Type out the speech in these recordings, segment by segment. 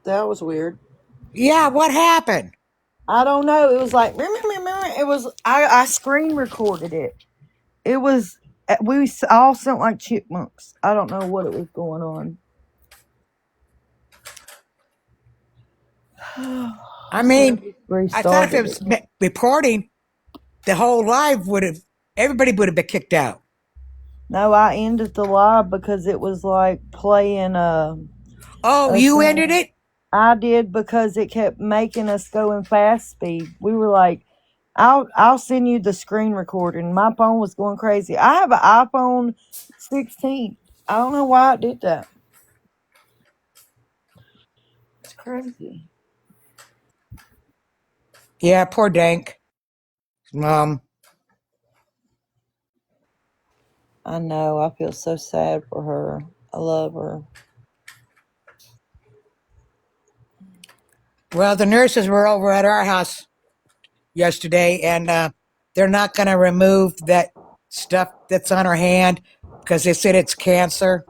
That was weird. Yeah, what happened? I don't know. It was like it was. I screen recorded it. It was we all sound like chipmunks. I don't know what it was going on. I So I mean, just I thought if it restarted it. was reporting, the whole live would have, everybody would have been kicked out. No, I ended the live because it was like playing Oh, a you ended thing. it? I did because it kept making us go in fast speed. We were like, I'll send you the screen recording. My phone was going crazy. I have an iPhone 16. I don't know why it did that. It's crazy. Yeah, poor Dank. Um, I know. I feel so sad for her. I love her. well, the nurses were over at our house yesterday, and they're not going to remove that stuff that's on her hand because they said it's cancer.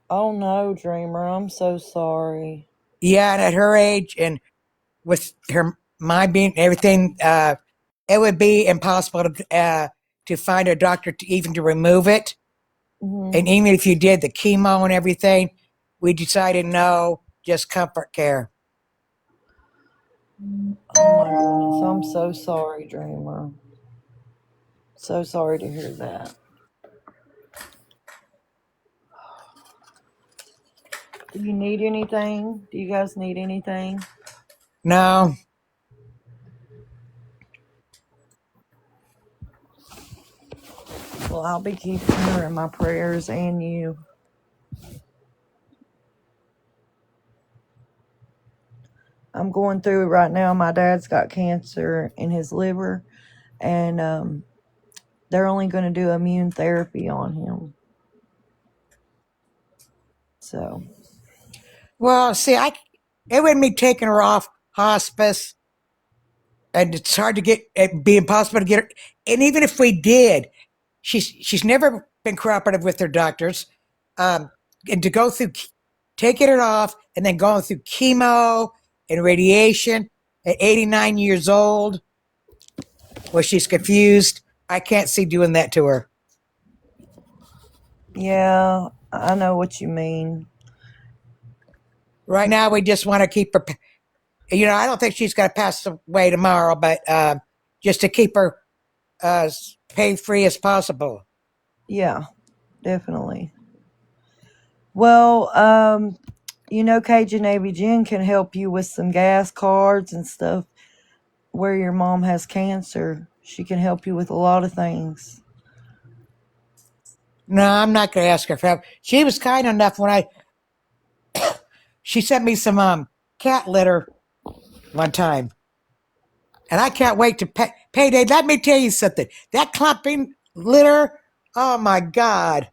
Oh no, Dreamer. I'm so sorry. Yeah, and at her age and with her mind being everything, it would be impossible to find a doctor to even to remove it. And Hmm. even if you did the chemo and everything, we decided no, just comfort care. Oh my goodness. I'm so sorry, Dreamer. So sorry to hear that. Do you need anything? Do you guys need anything? No, Well, I'll be keeping her in my prayers and you. I'm going through it right now. My dad's got cancer in his liver, and they're only going to do immune therapy on him. So, well, see, it wouldn't be taking her off hospice, and it's hard to get. It'd be impossible to get her. And even if we did, she's never been cooperative with her doctors, um, and to go through taking it off and then going through chemo and radiation at 89 years old, where she's confused. I can't see doing that to her. yeah, I know what you mean. Right now, we just want to keep her. I don't think she's going to pass away tomorrow, but just to keep her pain free as possible. Yeah, definitely. Well, Cajun Navy Jen can help you with some gas cards and stuff where your mom has cancer. She can help you with a lot of things. No, I'm not going to ask her for help. She was kind enough when she sent me some cat litter one time, and I can't wait to payday. Let me tell you something. That clumping litter, oh my god!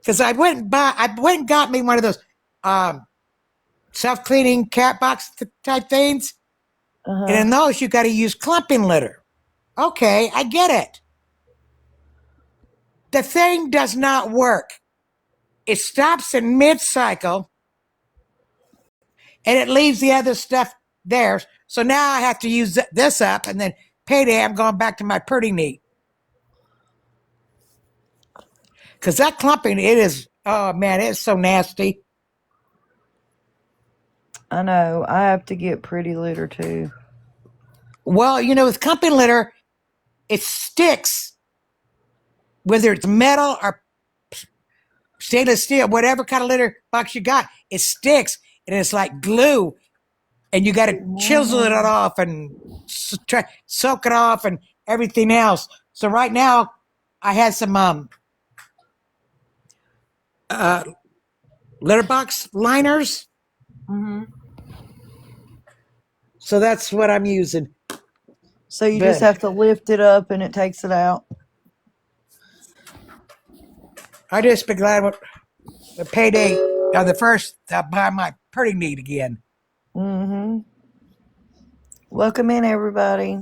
Because I went and got me one of those um, self cleaning cat box type things, Uh and huh. in those you got to use clumping litter. Okay, I get it. The thing does not work. It stops in mid cycle and it leaves the other stuff there. So now I have to use this up, and then payday, I'm going back to my pretty neat. Because that clumping, it is, oh man, it's so nasty. I know. I have to get pretty litter too. Well, with clumping litter, it sticks, whether it's metal or stainless steel, whatever kind of litter box you got, it sticks and it's like glue. And you got to Good chisel it morning. off and soak it off and everything else. So right now, I had some uh, litter box liners. Hmm. So that's what I'm using. So you just But have to lift it up and it takes it out. I just be glad with the payday on the first buy my pretty neat again. Hmm. Welcome in, everybody.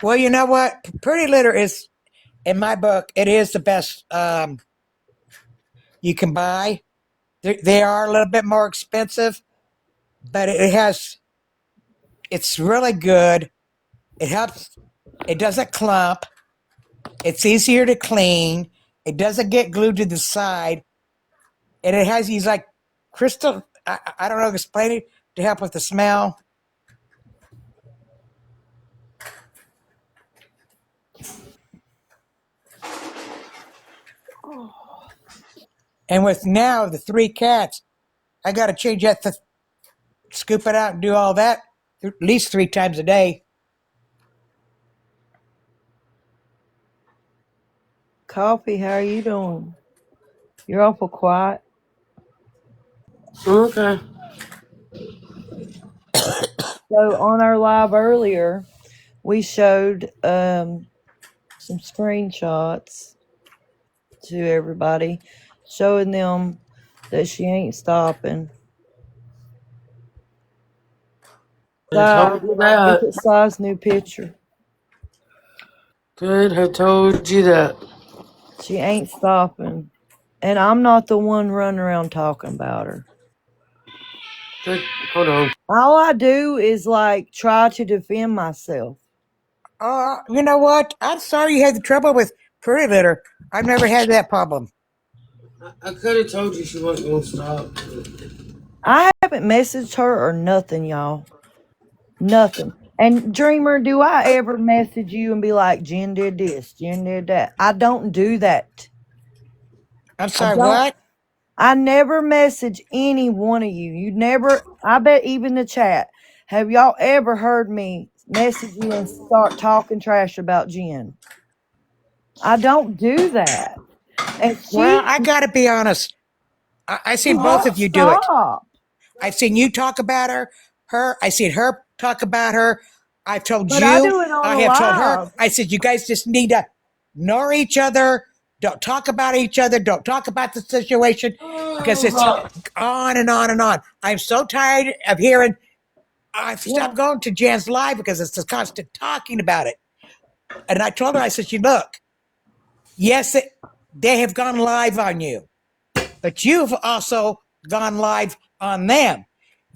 Well, you know what? Pretty litter is. in my book, it is the best you can buy. They are a little bit more expensive, but it's really good. It helps. It doesn't clump. It's easier to clean. It doesn't get glued to the side, and it has these like crystal. I don't know how to explain it to help with the smell. And with now the 3 cats, I got to change that, scoop it out, and do all that at least 3 times a day. Coffee, how are you doing? You're awful quiet. Okay. So on our live earlier, we showed some screenshots to everybody, showing them that she ain't stopping. I told you Look that. at Sly's new picture. Good, I told you that. She ain't stopping. And I'm not the one running around talking about her. Good. Hold on. All I do is like try to defend myself. You know what? I'm sorry you had the trouble with Pretty Litter. I've never had that problem. I could have told you she wasn't going to stop. I haven't messaged her or nothing, y'all. Nothing. And Dreamer, do I ever message you and be like, Jen did this, Jen did that? I don't do that. I'm I sorry, don't. what? I never message any one of you. You never, I bet even the chat. Have y'all ever heard me message you and start talking trash about Jen? I don't do that. And Well, she, I got to be honest. I seen both of you do it. stop. I've seen you talk about her. I seen her talk about her. I've told But I you. do it on I a have told her. live. I said you guys just need to ignore each other. Don't talk about each other. Don't talk about the situation because it's on and on and on. I'm so tired of hearing. I've Yeah. stopped going to Jan's live because it's the constant talking about it. And I told her, I said, look, yes, they have gone live on you, but you've also gone live on them.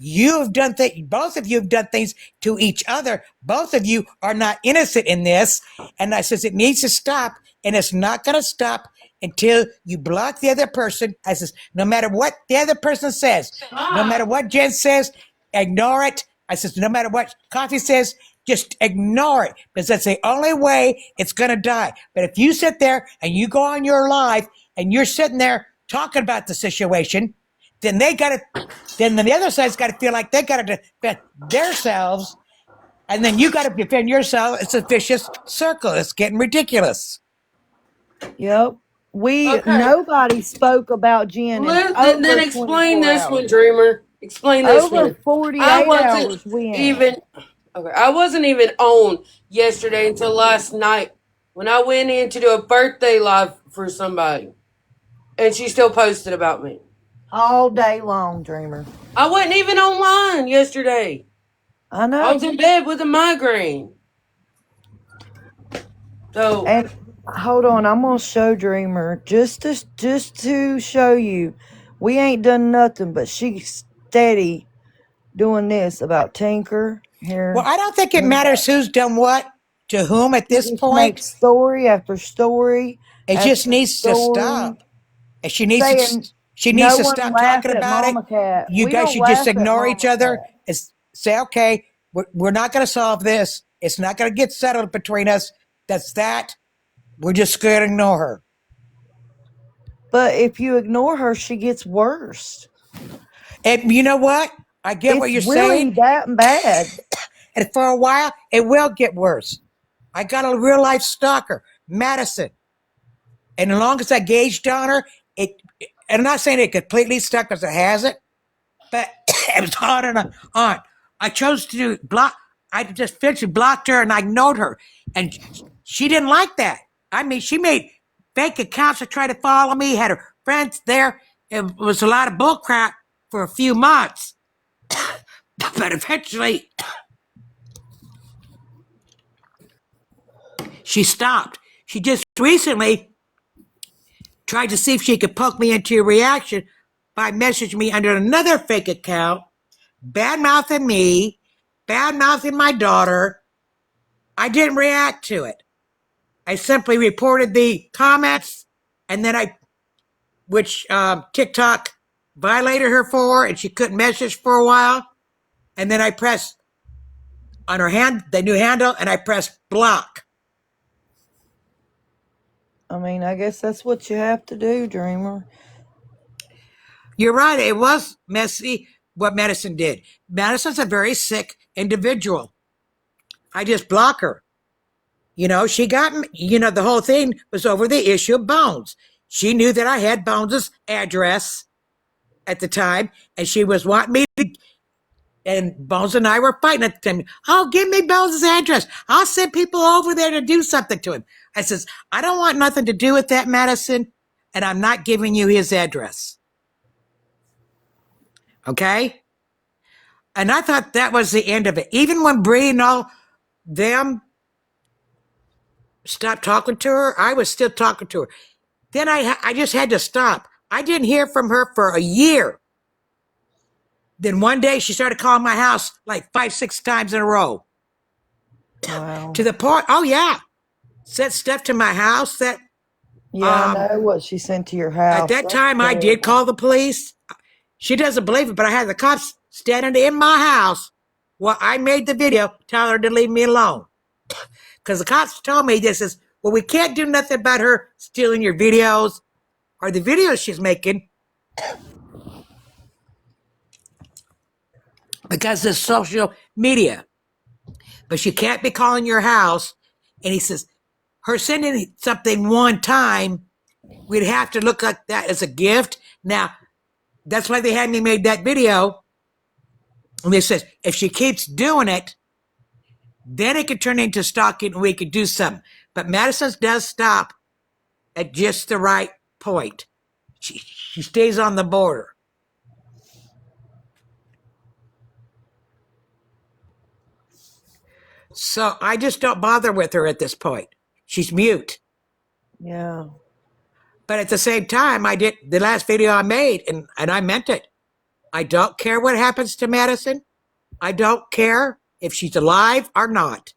You've done things, both of you have done things to each other. Both of you are not innocent in this. And I says, it needs to stop. And it's not going to stop until you block the other person. I says, no matter what the other person says, no matter what Jen says, ignore it. I says, no matter what Coffee says, just ignore it because that's the only way it's going to die. But if you sit there and you go on your live and you're sitting there talking about the situation, then then the other side's got to feel like they got to defend themselves, and then you got to defend yourself. It's a vicious circle. It's getting ridiculous. Yep. Okay. Nobody spoke about Jen in Then over explain 24 this one, hours. Dreamer. Explain this Over one. I 48 wasn't hours we ain't. even. Okay, I wasn't even on yesterday until last night when I went in to do a birthday live for somebody, and she still posted about me. All day long, Dreamer. I wasn't even online yesterday. I I was know. in bed with a migraine. So And hold on, I'm gonna show Dreamer just to show you. We ain't done nothing, but she's steady doing this about Tinker Well, here. I don't think it matters who's done what to whom at She this just point. makes story after story It just after needs to story stop. And saying she needs no to one stop talking laugh at about it. Mama Cat. You We guys don't should just laugh at ignore each Mama other Cat. and say, okay, we're not going to solve this. It's not going to get settled between us. That's that. We're just going to ignore her. But if you ignore her, she gets worse. And you know what? I get what It's you're really saying. that bad. And for a while, it will get worse. I got a real life stalker, Madison. And as long as I gauged on her, and I'm not saying it completely stuck because it hasn't, but it was on and on. I chose to do block. I just physically blocked her and I ignored her. And she didn't like that. I mean, she made fake accounts to try to follow me, had her friends there. It was a lot of bullcrap for a few months. But eventually, she stopped. She just recently tried to see if she could poke me into a reaction by messaging me under another fake account, bad mouthing me, bad mouthing my daughter. I didn't react to it. I simply reported the comments, and then which TikTok violated her for, and she couldn't message for a while. And then I pressed on her hand, the new handle, and I pressed block. I mean, I guess that's what you have to do, Dreamer. You're right. It was messy what Madison did. Madison's a very sick individual. I just block her. She got, the whole thing was over the issue of Bones. She knew that I had Bones' address at the time, and she was wanting me to, and Bones and I were fighting at the time. Oh, give me Bones' address. I'll send people over there to do something to him. I says, I don't want nothing to do with that, Madison, and I'm not giving you his address. Okay? And I thought that was the end of it. Even when Bree and all them stopped talking to her, I was still talking to her. Then I just had to stop. I didn't hear from her for a year. Then one day she started calling my house like 5-6 times in a row. Wow. To the point, oh yeah, sent stuff to my house that. Yeah, I know what she sent to your house. At that time, I did call the police. She doesn't believe it, but I had the cops standing in my house while I made the video, telling her to leave me alone. Because the cops told me this is, well, we can't do nothing about her stealing your videos or the videos she's making because of social media. But she can't be calling your house. And he says, her sending something one time, we'd have to look at that as a gift. Now, that's why they had me made that video. And they says, if she keeps doing it, then it could turn into stalking and we could do something. But Madison's does stop at just the right point. She stays on the border. So I just don't bother with her at this point. She's mute. Yeah. But at the same time, I did the last video I made, and I meant it. I don't care what happens to Madison. I don't care if she's alive or not.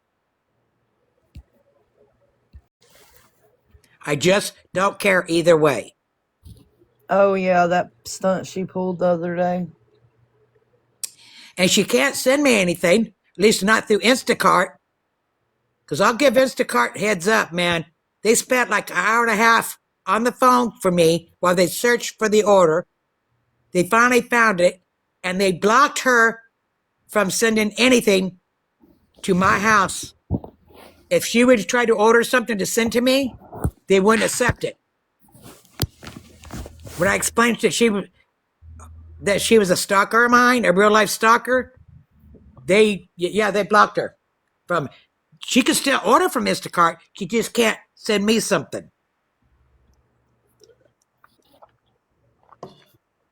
I just don't care either way. Oh, yeah, that stunt she pulled the other day. And she can't send me anything, at least not through Instacart. Because I'll give Instacart heads up, man. They spent like an hour and a half on the phone for me while they searched for the order. They finally found it, and they blocked her from sending anything to my house. If she would try to order something to send to me, they wouldn't accept it. When I explained that she was a stalker of mine, a real life stalker, they blocked her from. She can still order from Instacart. She just can't send me something.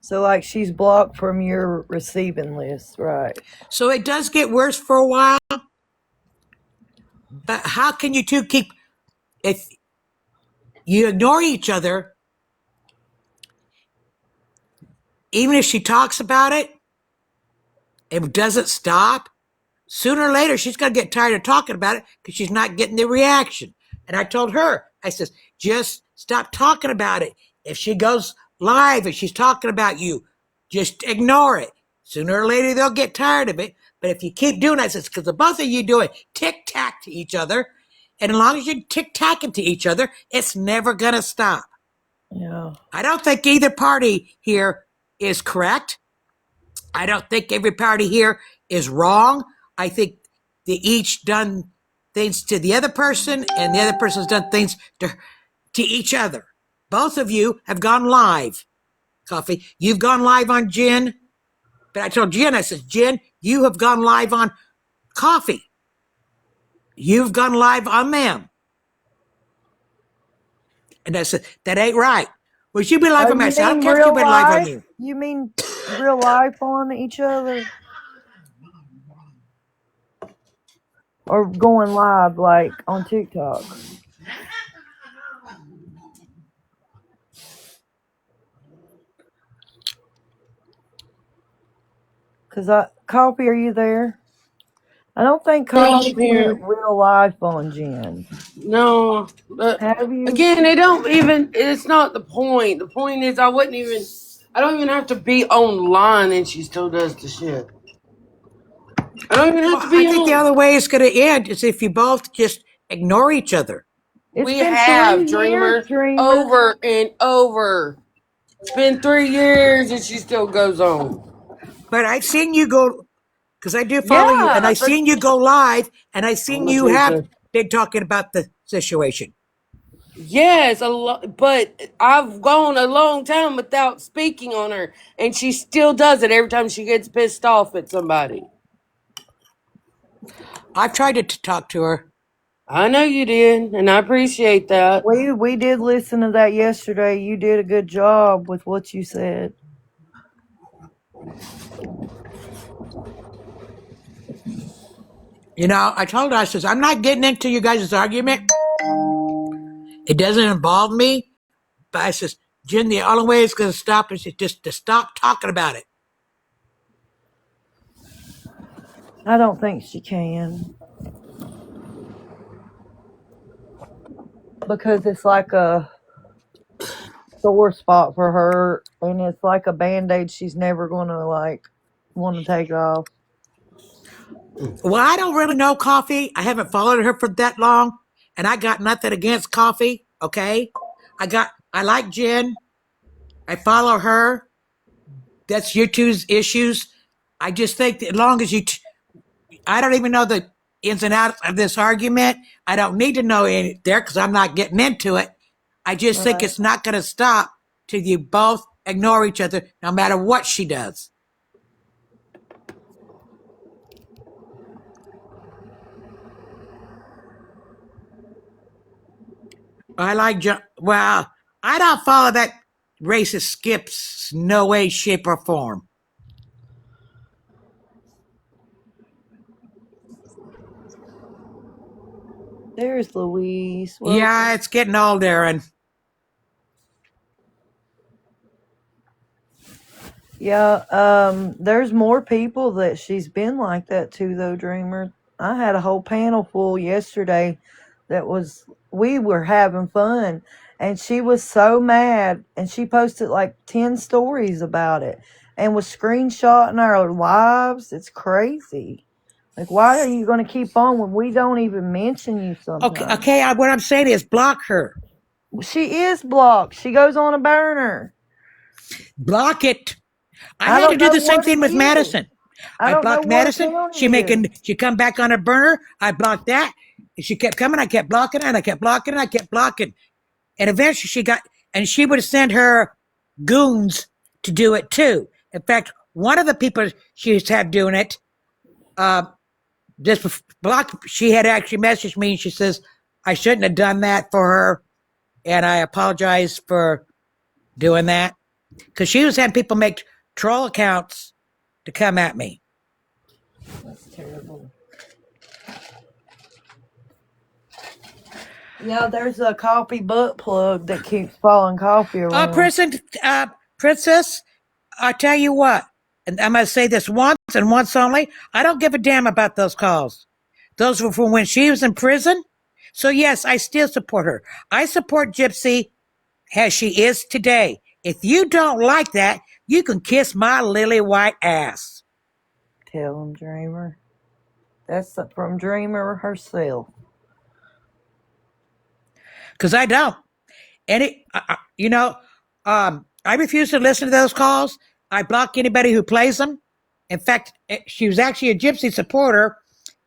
So, like, she's blocked from your receiving list, right? So it does get worse for a while. But how can you two keep, if you ignore each other, even if she talks about it, it doesn't stop. Sooner or later, she's going to get tired of talking about it because she's not getting the reaction. And I told her, I says, just stop talking about it. If she goes live and she's talking about you, just ignore it. Sooner or later, they'll get tired of it. But if you keep doing it, I says, because the both of you do it tic-tac to each other, and as long as you're tic-tacking to each other, it's never going to stop. Yeah. I don't think either party here is correct. I don't think every party here is wrong. I think they each done things to the other person, and the other person's done things to each other. Both of you have gone live, Coffee. You've gone live on Jen. But I told Jen, I said, Jen, you have gone live on Coffee. You've gone live on them. And I said, that ain't right. Well, you be live on me. I said, I don't care if you've been live on you. You mean real life on each other? Or going live, like, on TikTok? Coffee, are you there? I don't think Yeah, Coffee I'm here. went real life on Jen. No, Have you? again, they don't even. It's not the point. The point is, I wouldn't even. I don't even have to be online, and she still does the shit. I don't even have Well, to I be think the on. other way it's going to end is if you both just ignore each other. It's We been have 3 years, Dreamer Dreamer. over and over. It's been 3 years, and she still goes on. But I've seen you go, because I do follow you, and Yeah, I've but seen you go live, and I've I'm seen gonna you take have the. been talking about the situation. Yes, a lot, but I've gone a long time without speaking on her, and she still does it every time she gets pissed off at somebody. I've tried to talk to her. I know you did, and I appreciate that. We did listen to that yesterday. You did a good job with what you said. I told her, I says, I'm not getting into you guys' argument. It doesn't involve me. But I says, Jen, the only way it's going to stop is just to stop talking about it. I don't think she can because it's like a sore spot for her, and it's like a band-aid she's never gonna like want to take off. Well, I don't really know Coffee. I haven't followed her for that long, and I got nothing against Coffee. Okay, I like Jen. I follow her. That's your two's issues. I just think that as long as I don't even know the ins and outs of this argument. I don't need to know any there because I'm not getting into it. I just think Right. it's not going to stop till you both ignore each other, no matter what she does. I like John. Well, I don't follow that racist Skips. No way, shape, or form. There's Louise. Yeah, Welcome. it's getting old, Aaron. Yeah, there's more people that she's been like that to, though, Dreamer. I had a whole panel full yesterday that was, we were having fun, and she was so mad, and she posted like 10 stories about it and was screenshotting our lives. It's crazy. Like, why are you going to keep on when we don't even mention you Okay, sometimes? okay. What I'm saying is block her. She is blocked. She goes on a burner. Block it. I I had to don't do know the same what thing it with is. Madison. I I don't know blocked what Madison. account it is. She come back on a burner. I blocked that. And she kept coming. I kept blocking her, and I kept blocking, and I kept blocking. And eventually and she would send her goons to do it too. In fact, one of the people she's had doing it, uh, just block, she had actually messaged me and she says, I shouldn't have done that for her. And I apologize for doing that. Because she was having people make troll accounts to come at me. That's terrible. Yeah, there's a coffee butt plug that keeps following coffee around. Princess, I tell you what, and I'm going to say this once and once only. I don't give a damn about those calls. Those were from when she was in prison. So, yes, I still support her. I support Gypsy as she is today. If you don't like that, you can kiss my lily white ass. Tell him, Dreamer. That's from Dreamer herself. Because I don't. And I refuse to listen to those calls. I block anybody who plays them. In fact, she was actually a Gypsy supporter.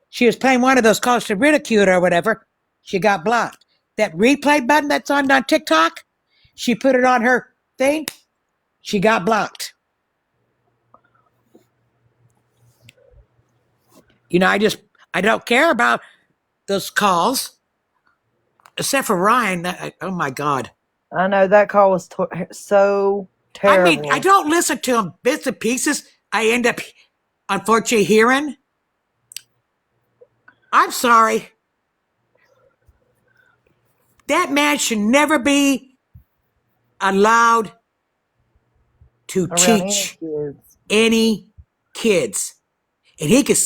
She was playing one of those calls to ridicule her or whatever. She got blocked. That replay button that's on TikTok, she put it on her thing. She got blocked. I don't care about those calls, except for Ryan. Oh my God. I know that call was so I mean, I terrible. don't listen to them bits and pieces. I end up, unfortunately, hearing. I'm sorry. That man should never be allowed to Around any teach kids. any kids. And he could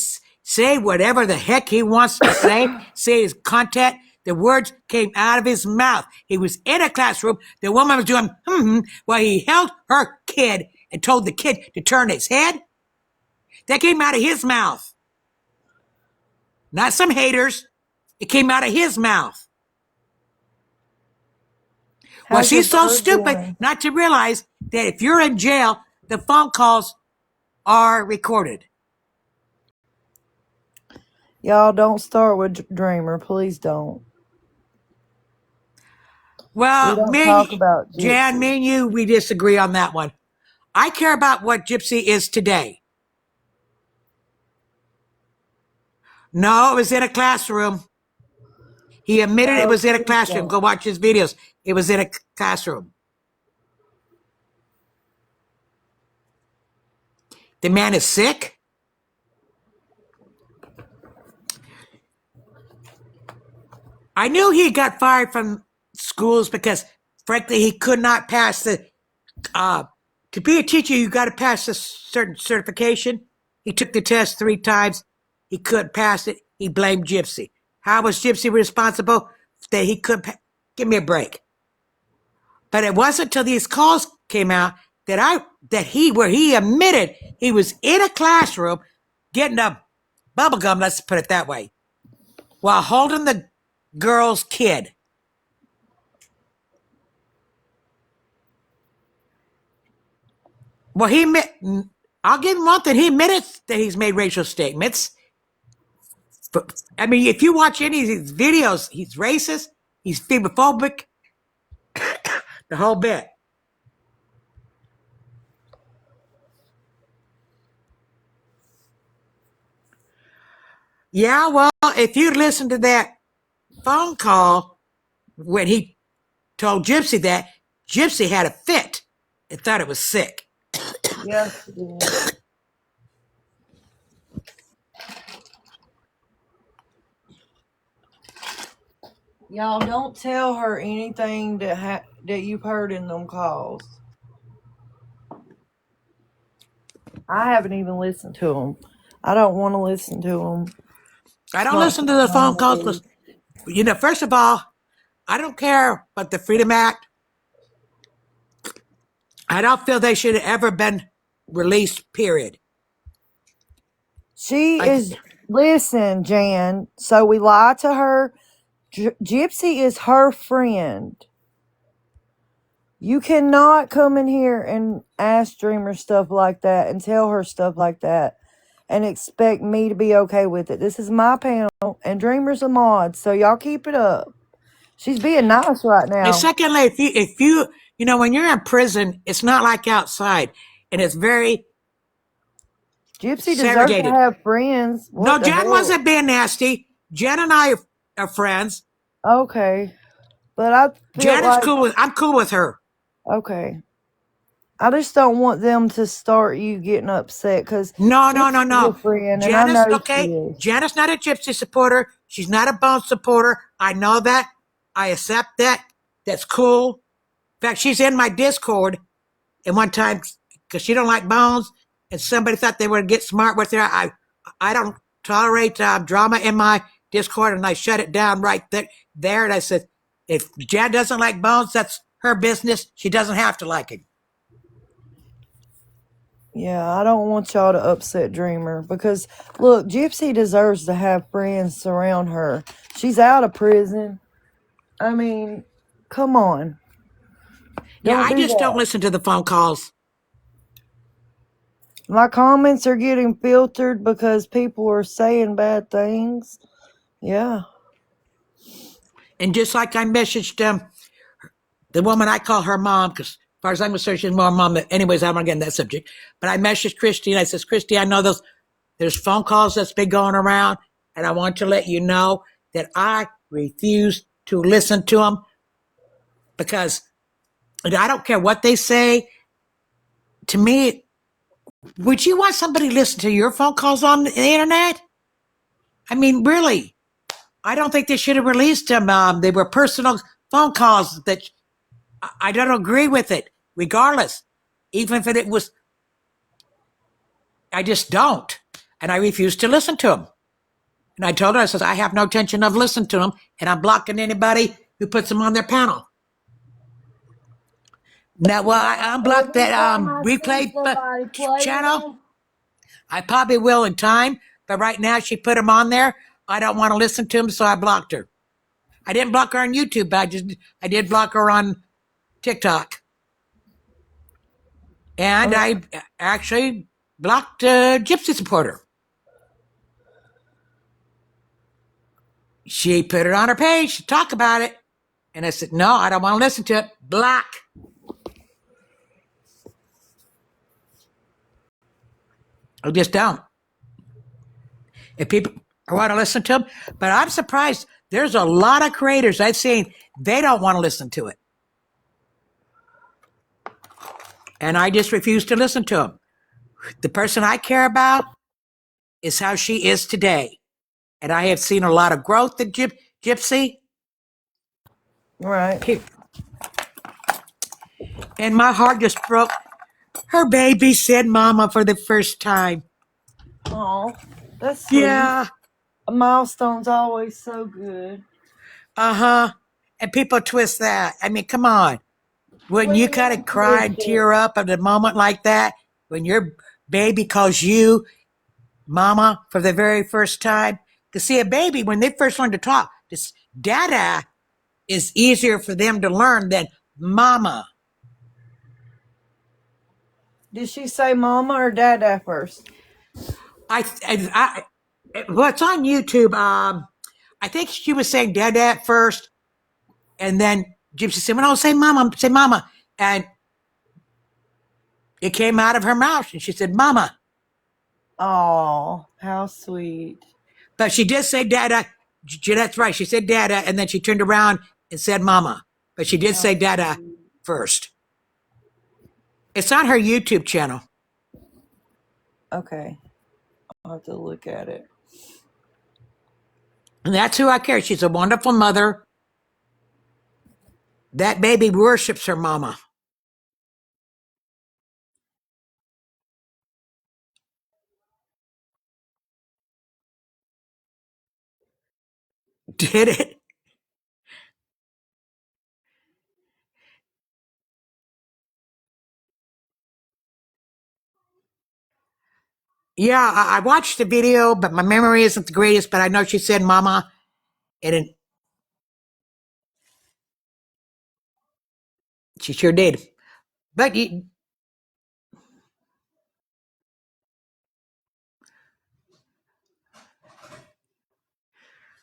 say whatever the heck he wants to say his content. The words came out of his mouth. He was in a classroom. The woman was doing while he held her kid and told the kid to turn his head. That came out of his mouth. Not some haters. It came out of his mouth. Well, How's your she's so bird stupid doing? not to realize that if you're in jail, the phone calls are recorded. Y'all don't start with Dreamer. Please don't. We Well, don't talk about Jan, Gypsy. me and you, we disagree on that one. I care about what Gypsy is today. No, it was in a classroom. He admitted it No, was in a please classroom. don't. Go watch his videos. It was in a classroom. The man is sick. I knew he got fired from schools because, frankly, he could not pass the. To be a teacher, you got to pass a certain certification. He took the test 3 times. He couldn't pass it. He blamed Gypsy. How was Gypsy responsible that he couldn't? Give me a break. But it wasn't until these calls came out that he admitted he was in a classroom getting a bubble gum, let's put it that way, while holding the girl's kid. Well, I'll give him one thing. He admitted that he's made racial statements. But, I mean, if you watch any of his videos, he's racist, he's femophobic, the whole bit. Yeah, well, if you listen to that phone call when he told Gypsy that, Gypsy had a fit and thought it was sick. Yes, it is. Y'all don't tell her anything that you've heard in them calls. I haven't even listened to them. I don't want to listen to them. I don't listen to the phone calls Comedy. because, first of all, I don't care about the Freedom Act. I don't feel they should have ever been released, period. Listen, Jan. So we lied to her. Gypsy is her friend. You cannot come in here and ask Dreamer stuff like that and tell her stuff like that and expect me to be okay with it. This is my panel, and Dreamer's a mod, so y'all keep it up. She's being nice right now. And secondly, if you when you're in prison, it's not like outside, and it's very Gypsy deserves to segregated. have friends. No, Jen wasn't being nasty. Jen and I are friends. Okay. But I feel Jen like is cool. I'm cool with her. okay. I just don't want them to start you getting upset because No. a friend, and I Janice, know okay. she is. Janice not a Gypsy supporter. She's not a Bones supporter. I know that. I accept that. That's cool. In fact, she's in my Discord. And one time, because she don't like Bones, and somebody thought they were going to get smart with her. I don't tolerate drama in my Discord, and I shut it down right there. And I said, if Jan doesn't like Bones, that's her business. She doesn't have to like him. Yeah, I don't want y'all to upset Dreamer because, look, Gypsy deserves to have friends surround her. She's out of prison. I mean, come on. I just don't listen to the phone calls. My comments are getting filtered because people are saying bad things. Yeah. And just like I messaged the woman I call her mom, because as far as I'm concerned, she's more mom. Anyways, I'm not getting that subject. But I messaged Christy and I says, Christy, I know there's phone calls that's been going around, and I want to let you know that I refuse to listen to them because I don't care what they say. To me, would you want somebody to listen to your phone calls on the internet? I mean, really, I don't think they should have released them. They were personal phone calls that I don't agree with it, regardless. Even if it was, I just don't. And I refuse to listen to them. And I told her, I says, I have no intention of listening to them, and I'm blocking anybody who puts them on their panel. Now, well, I unblocked that replay channel. I probably will in time, but right now she put them on there. I don't want to listen to them, so I blocked her. I didn't block her on YouTube, but I did block her on TikTok. And I actually blocked Gypsy Supporter. She put it on her page to talk about it. And I said, no, I don't want to listen to it. Block. I just don't. If people want to listen to them, but I'm surprised. There's a lot of creators I've seen, they don't want to listen to it. And I just refuse to listen to them. The person I care about is how she is today. And I have seen a lot of growth in Gypsy. Right. And my heart just broke. Her baby said mama for the first time. Oh, that's sweet. Yeah. A milestone's always so good. Uh-huh. And people twist that. I mean, come on. When you kind of cry and tear up at a moment like that, when your baby calls you mama for the very first time, to see a baby, when they first learn to talk, this dada is easier for them to learn than mama. Did she say mama or dada first? Well, it's on YouTube. I think she was saying dada at first, and then Gypsy said, well, no, say mama. And it came out of her mouth, and she said, mama. Oh, how sweet. But she did say dada. That's right. She said dada, and then she turned around and said mama. But she did say dada first. It's on her YouTube channel. Okay. I'll have to look at it. And that's who I care. She's a wonderful mother. That baby worships her mama. Did it? Yeah, I watched the video, but my memory isn't the greatest, but I know she said mama. And she sure did. But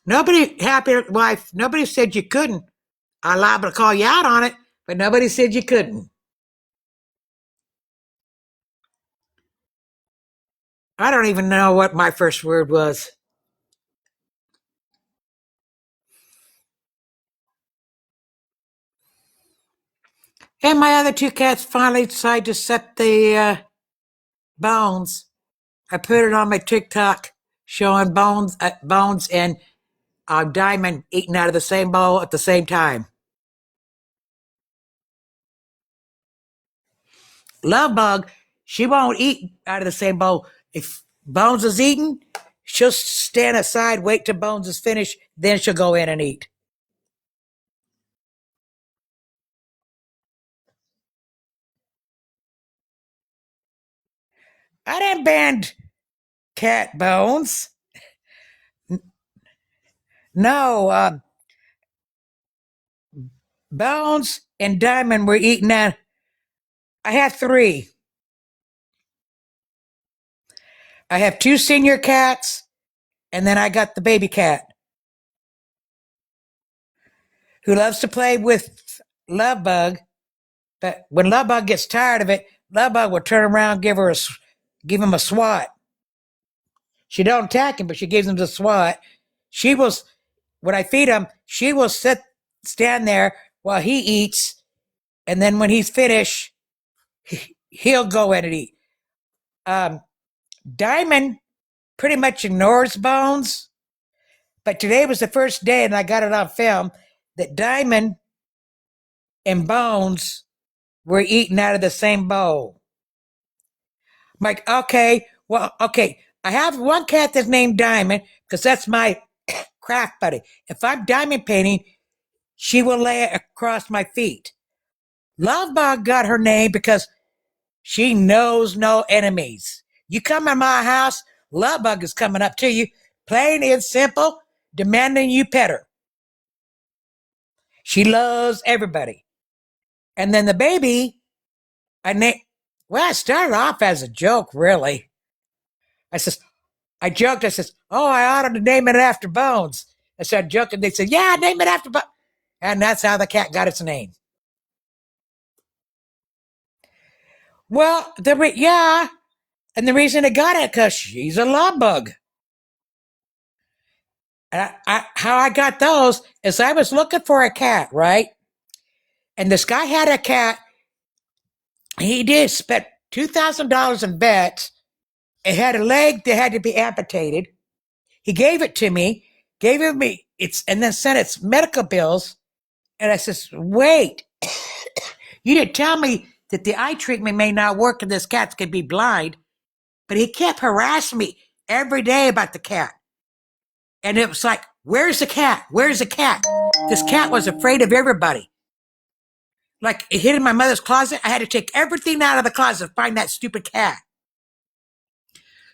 nobody, happy wife, nobody said you couldn't. I'm liable to call you out on it, but nobody said you couldn't. I don't even know what my first word was. And my other two cats finally decided to set the bones. I put it on my TikTok showing bones and Diamond eating out of the same bowl at the same time. Love Bug, she won't eat out of the same bowl. If Bones is eating, she'll stand aside, wait till Bones is finished, then she'll go in and eat. I didn't ban cat Bones. No, Bones and Diamond were eating out. I have three. I have two senior cats, and then I got the baby cat who loves to play with Love Bug. But when Love Bug gets tired of it, Love Bug will turn around, give him a swat. She don't attack him, but she gives him the swat. When I feed him, she will stand there while he eats, and then when he's finished, he'll go in and eat. Diamond pretty much ignores Bones, but today was the first day, and I got it on film, that Diamond and Bones were eating out of the same bowl. I'm like, okay, Well, okay. I have one cat that's named Diamond because that's my craft buddy. If I'm diamond painting, she will lay it across my feet. Lovebug got her name because she knows no enemies. You come in my house, Lovebug is coming up to you, plain and simple, demanding you pet her. She loves everybody. And then the baby, I started off as a joke, really. I joked, I says, oh, I ought to name it after Bones. I started joking. They said, yeah, name it after Bones. And that's how the cat got its name. Well, yeah. And the reason it got it, because she's a love bug. And how I got those is I was looking for a cat, right? And this guy had a cat. He did spend $2,000 in vets. It had a leg that had to be amputated. He gave it to me, and then sent its medical bills. And I says, wait, you didn't tell me that the eye treatment may not work and this cat could be blind. But he kept harassing me every day about the cat. And it was like, where's the cat? Where's the cat? This cat was afraid of everybody. Like, it hid in my mother's closet. I had to take everything out of the closet to find that stupid cat.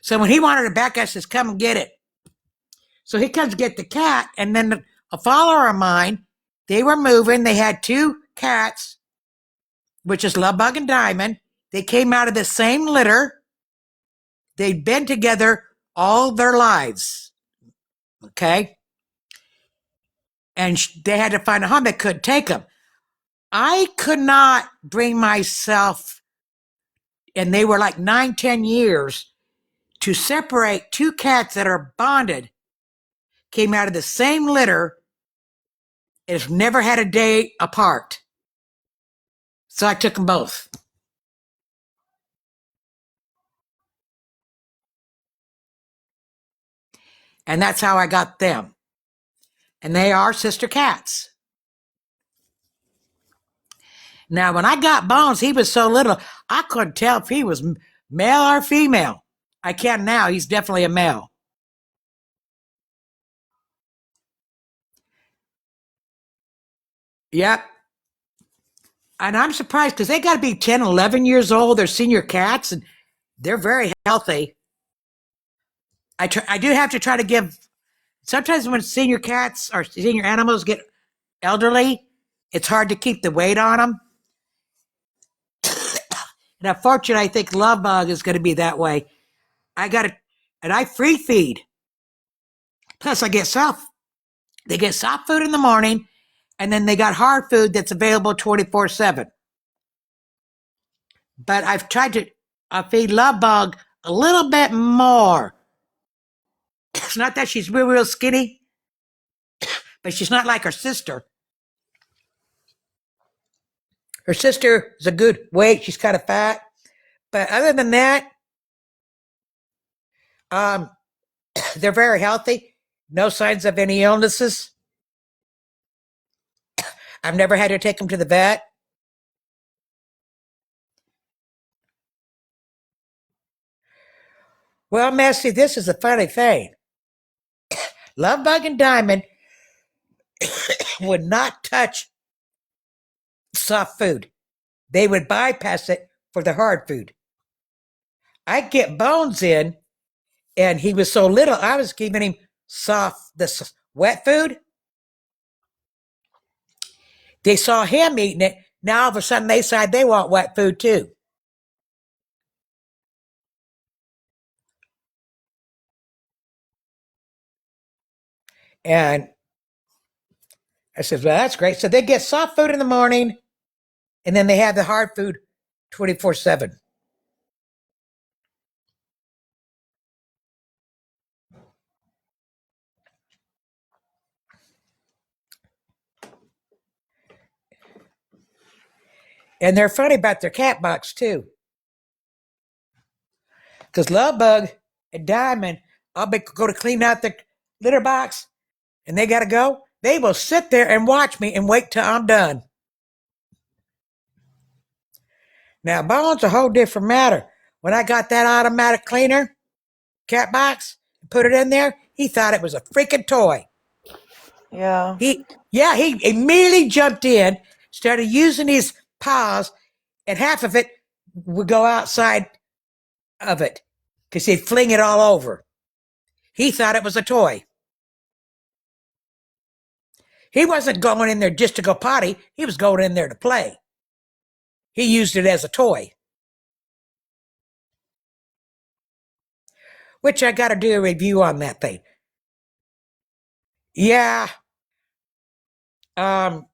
So when he wanted it back, I says, come and get it. So he comes to get the cat, and then a follower of mine, they were moving. They had two cats, which is Lovebug and Diamond. They came out of the same litter. They'd been together all their lives. Okay? And they had to find a home that couldn't take them. I could not bring myself, and they were like 9-10 years, to separate two cats that are bonded, came out of the same litter, and have never had a day apart. So I took them both. And that's how I got them. And they are sister cats. Now, when I got Bones, he was so little, I couldn't tell if he was male or female. I can now. He's definitely a male. Yep. And I'm surprised because they got to be 10, 11 years old. They're senior cats, and they're very healthy. I do have to try to give, sometimes when senior cats or senior animals get elderly, it's hard to keep the weight on them. And unfortunately, I think Love Bug is going to be that way. And I free feed. Plus, they get soft food in the morning, and then they got hard food that's available 24/7. But I've tried to feed Love Bug a little bit more. It's not that she's real, real skinny, but she's not like her sister. Her sister is a good weight. She's kind of fat. But other than that, um, they're very healthy. No signs of any illnesses. I've never had to take them to the vet. Well, Massey, this is a funny thing. Lovebug and Diamond would not touch soft food. They would bypass it for the hard food. I'd get Bones in, and he was so little, I was giving him the wet food. They saw him eating it. Now all of a sudden they decide they want wet food too. And I said, well, that's great. So they get soft food in the morning, and then they have the hard food 24/7. And they're funny about their cat box too. Because Lovebug and Diamond, go to clean out the litter box, and they got to go. They will sit there and watch me and wait till I'm done. Now, Bones, a whole different matter. When I got that automatic cleaner, cat box and put it in there, he thought it was a freaking toy. Yeah. He immediately jumped in, started using his paws, and half of it would go outside of it because he'd fling it all over. He thought it was a toy. He wasn't going in there just to go potty. He was going in there to play. He used it as a toy. Which I got to do a review on that thing. Yeah. The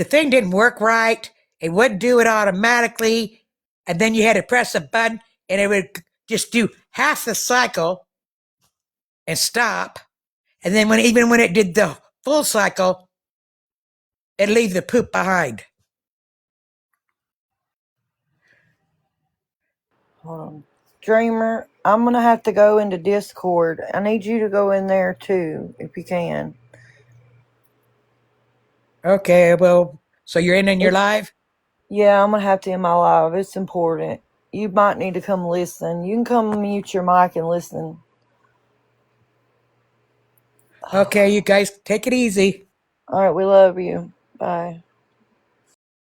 thing didn't work right. It wouldn't do it automatically. And then you had to press a button and it would just do half the cycle and stop. And then even when it did the full cycle, it'd leave the poop behind. Hold on. Dreamer, I'm going to have to go into Discord. I need you to go in there too, if you can. Okay, well, so you're in your live? Yeah, I'm going to have to end my live. It's important. You might need to come listen. You can come mute your mic and listen. Okay, you guys take it easy. All right, we love you. Bye.